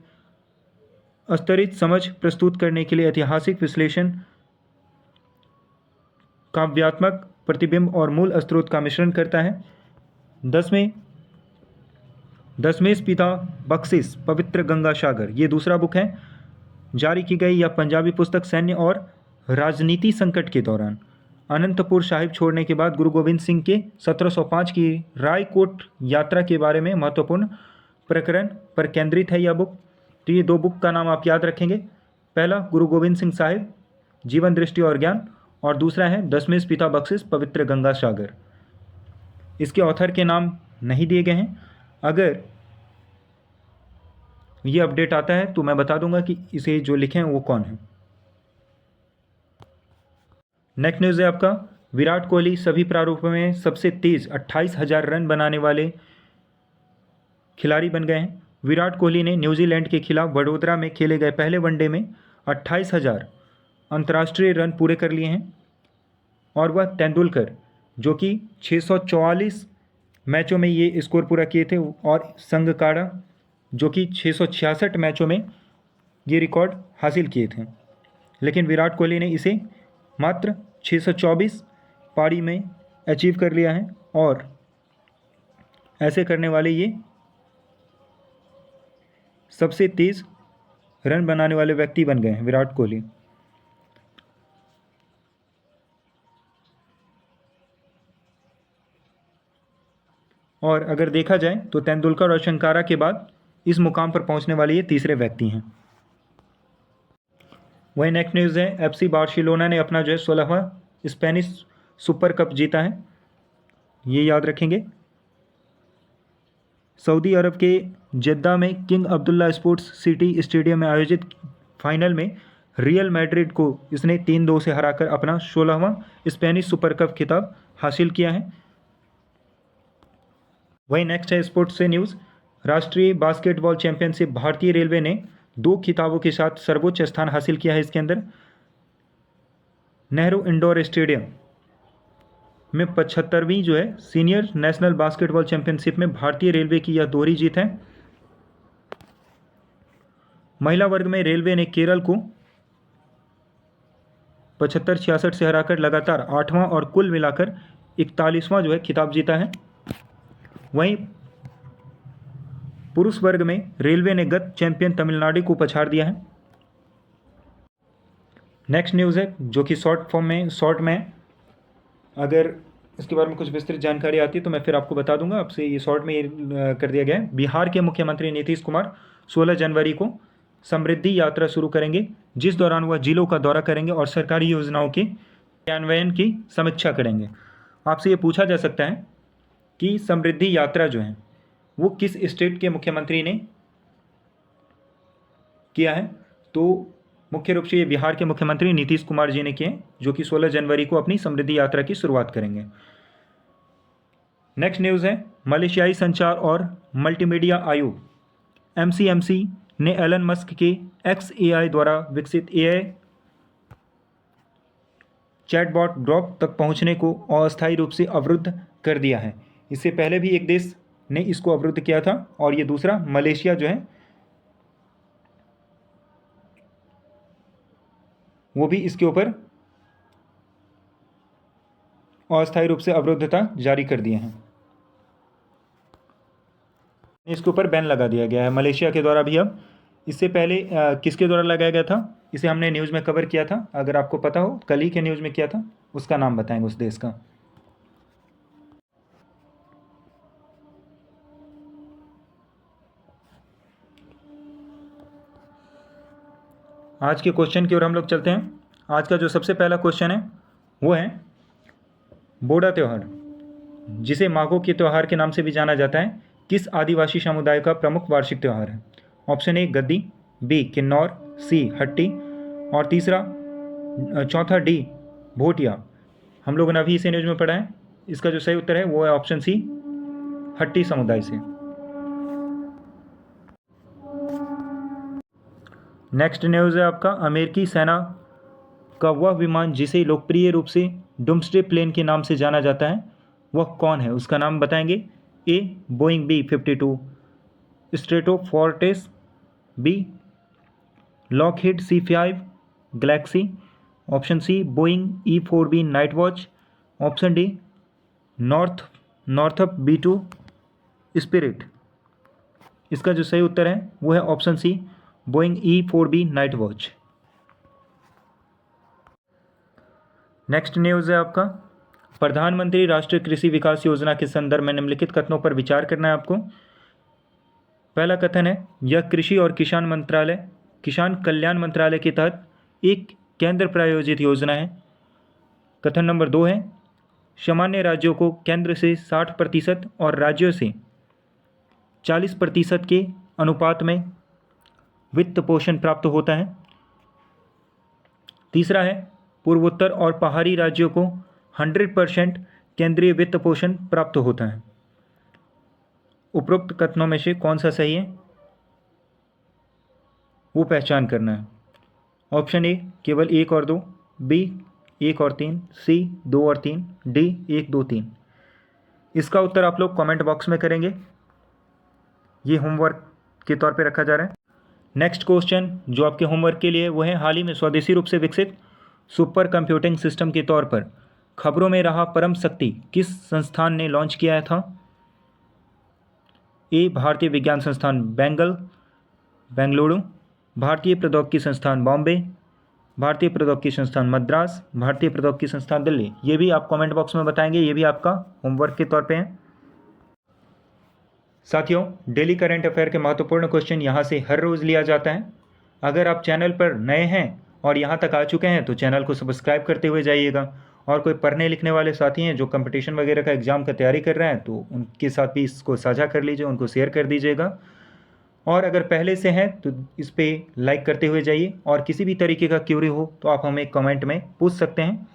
[SPEAKER 1] स्तरित समझ प्रस्तुत करने के लिए ऐतिहासिक विश्लेषण, काव्यात्मक प्रतिबिंब और मूल स्रोत का मिश्रण करता है। 10वें पिता बख्शिश पवित्र गंगा सागर, ये दूसरा बुक है। जारी की गई यह पंजाबी पुस्तक सैन्य और राजनीति संकट के दौरान अनंतपुर साहिब छोड़ने के बाद गुरु गोविंद सिंह के 1705 की रायकोट यात्रा के बारे में महत्वपूर्ण प्रकरण पर केंद्रित है यह बुक। तो ये 2 बुक का नाम आप याद रखेंगे। पहला गुरु गोविंद सिंह साहिब जीवन दृष्टि और ज्ञान और दूसरा है 10वें पिता बख्शिश पवित्र गंगा सागर। इसके ऑथर के नाम नहीं दिए गए हैं। अगर ये अपडेट आता है तो मैं बता दूंगा कि इसे जो लिखे हैं वो कौन है। नेक्स्ट न्यूज़ है आपका, विराट कोहली सभी प्रारूपों में सबसे तेज 28,000 रन बनाने वाले खिलाड़ी बन गए हैं। विराट कोहली ने न्यूजीलैंड के खिलाफ वडोदरा में खेले गए पहले वनडे में 28,000 अंतर्राष्ट्रीय रन पूरे कर लिए हैं और वह तेंदुलकर जो कि 644 मैचों में ये स्कोर पूरा किए थे और संगकारा जो कि 666 मैचों में ये रिकॉर्ड हासिल किए थे, लेकिन विराट कोहली ने इसे मात्र 624 पारी में अचीव कर लिया है और ऐसे करने वाले ये सबसे तेज़ रन बनाने वाले व्यक्ति बन गए हैं विराट कोहली। और अगर देखा जाए तो तेंदुलकर और संगकारा के बाद इस मुकाम पर पहुंचने वाले ये तीसरे व्यक्ति हैं। वही नेक्स्ट न्यूज़ है, एफसी बार्सिलोना ने अपना जो है 16वां स्पेनिश सुपर कप जीता है, ये याद रखेंगे। सऊदी अरब के जेद्दा में king Abdullah sports city stadium में आयोजित फाइनल में रियल मैड्रिड को इसने 3-2 से हराकर अपना 16वां स्पेनिश सुपर कप खिताब हासिल किया है। वही नेक्स्ट है स्पोर्ट्स से न्यूज़, राष्ट्रीय बास्केटबॉल चैंपियनशिप भारतीय रेलवे ने 2 खिताबों के साथ सर्वोच्च स्थान हासिल किया है। इसके अंदर नेहरू इंडोर स्टेडियम में 75वीं जो है सीनियर नेशनल बास्केटबॉल चैंपियनशिप में भारतीय रेलवे की यह दोहरी जीत है। महिला वर्ग में रेलवे ने केरल को 75-66 से हराकर लगातार 8वां और कुल मिलाकर 41वां जो है खिताब जीता है। वहीं पुरुष वर्ग में रेलवे ने गत चैंपियन तमिलनाडु को पछाड़ दिया है। नेक्स्ट न्यूज़ है जो कि शॉर्ट में अगर इसके बारे में कुछ विस्तृत जानकारी आती है तो मैं फिर आपको बता दूंगा। आपसे ये शॉर्ट में कर दिया गया है। बिहार के मुख्यमंत्री नीतीश कुमार 16 जनवरी को समृद्धि यात्रा शुरू करेंगे, जिस दौरान वह जिलों का दौरा करेंगे और सरकारी योजनाओं के क्रियान्वयन की समीक्षा करेंगे। आपसे ये पूछा जा सकता है कि समृद्धि यात्रा जो है वो किस स्टेट के मुख्यमंत्री ने किया है, तो मुख्य रूप से ये बिहार के मुख्यमंत्री नीतीश कुमार जी ने किए, जो कि 16 जनवरी को अपनी समृद्धि यात्रा की शुरुआत करेंगे। नेक्स्ट न्यूज़ है, मलेशियाई संचार और मल्टीमीडिया आयोग MCMC ने एलन मस्क के XAI द्वारा विकसित AI चैटबॉट ग्रॉक तक पहुंचने को अस्थायी रूप से अवरुद्ध कर दिया है। इससे पहले भी एक देश ने इसको अवरुद्ध किया था और ये दूसरा मलेशिया जो है वो भी इसके ऊपर अस्थायी रूप से अवरुद्धता जारी कर दिए हैं। इसके ऊपर बैन लगा दिया गया है मलेशिया के द्वारा भी। अब इससे पहले किसके द्वारा लगाया गया था, इसे हमने न्यूज़ में कवर किया था, अगर आपको पता हो कल ही के न्यूज़ में किया था, उसका नाम बताएंगे उस देश का। आज के क्वेश्चन की ओर हम लोग चलते हैं। आज का जो सबसे पहला क्वेश्चन है वो है बोडा त्यौहार, जिसे माघो के त्यौहार के नाम से भी जाना जाता है, किस आदिवासी समुदाय का प्रमुख वार्षिक त्यौहार है? ऑप्शन ए गद्दी, बी किन्नौर, सी हट्टी और चौथा डी भोटिया। हम लोगों ने अभी इसे न्यूज़ में पढ़ा है। इसका जो सही उत्तर है वो है ऑप्शन सी हट्टी समुदाय से। नेक्स्ट न्यूज़ है आपका अमेरिकी सेना का वह विमान जिसे लोकप्रिय रूप से डूम्सडे प्लेन के नाम से जाना जाता है वह कौन है? उसका नाम बताएंगे। A Boeing B-52 Stratofortress, B Lockheed C-5 Galaxy, option C Boeing E-4B Night Watch, option D Northrop B-2 Spirit. इसका जो सही उत्तर है वो है option C Boeing E-4B Night Watch. Next news है आपका प्रधानमंत्री राष्ट्रीय कृषि विकास योजना के संदर्भ में निम्नलिखित कथनों पर विचार करना है आपको। पहला कथन है यह कृषि और किसान कल्याण मंत्रालय के तहत एक केंद्र प्रायोजित योजना है। कथन नंबर 2 है सामान्य राज्यों को केंद्र से 60% और राज्यों से 40% के अनुपात में वित्त पोषण प्राप्त होता है। तीसरा है पूर्वोत्तर और पहाड़ी राज्यों को 100% केंद्रीय वित्त पोषण प्राप्त होता है। उपरोक्त कथनों में से कौन सा सही है वो पहचान करना है। ऑप्शन ए केवल 1 और 2, बी 1 और 3, सी 2 और 3, डी 1, 2, 3। इसका उत्तर आप लोग कमेंट बॉक्स में करेंगे, ये होमवर्क के तौर पे रखा जा रहा है। नेक्स्ट क्वेश्चन जो आपके होमवर्क के लिए वो है हाल ही में स्वदेशी रूप से विकसित सुपर कंप्यूटिंग सिस्टम के तौर पर खबरों में रहा परम शक्ति किस संस्थान ने लॉन्च किया था? ए भारतीय विज्ञान संस्थान बेंगलुरु, भारतीय प्रौद्योगिकी संस्थान बॉम्बे, भारतीय प्रौद्योगिकी संस्थान मद्रास, भारतीय प्रौद्योगिकी संस्थान दिल्ली। ये भी आप कमेंट बॉक्स में बताएंगे, ये भी आपका होमवर्क के तौर पे है। साथियों डेली करंट अफेयर के महत्वपूर्ण क्वेश्चन यहाँ से हर रोज़ लिया जाता है। अगर आप चैनल पर नए हैं और यहाँ तक आ चुके हैं तो चैनल को सब्सक्राइब करते हुए जाइएगा, और कोई पढ़ने लिखने वाले साथी हैं जो कंपटीशन वगैरह का एग्ज़ाम का तैयारी कर रहे हैं तो उनके साथ भी इसको साझा कर लीजिए, उनको शेयर कर दीजिएगा। और अगर पहले से हैं तो इस पर लाइक करते हुए जाइए, और किसी भी तरीके का क्यूरी हो तो आप हमें कमेंट में पूछ सकते हैं।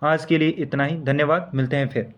[SPEAKER 1] आज के लिए इतना ही, धन्यवाद, मिलते हैं फिर।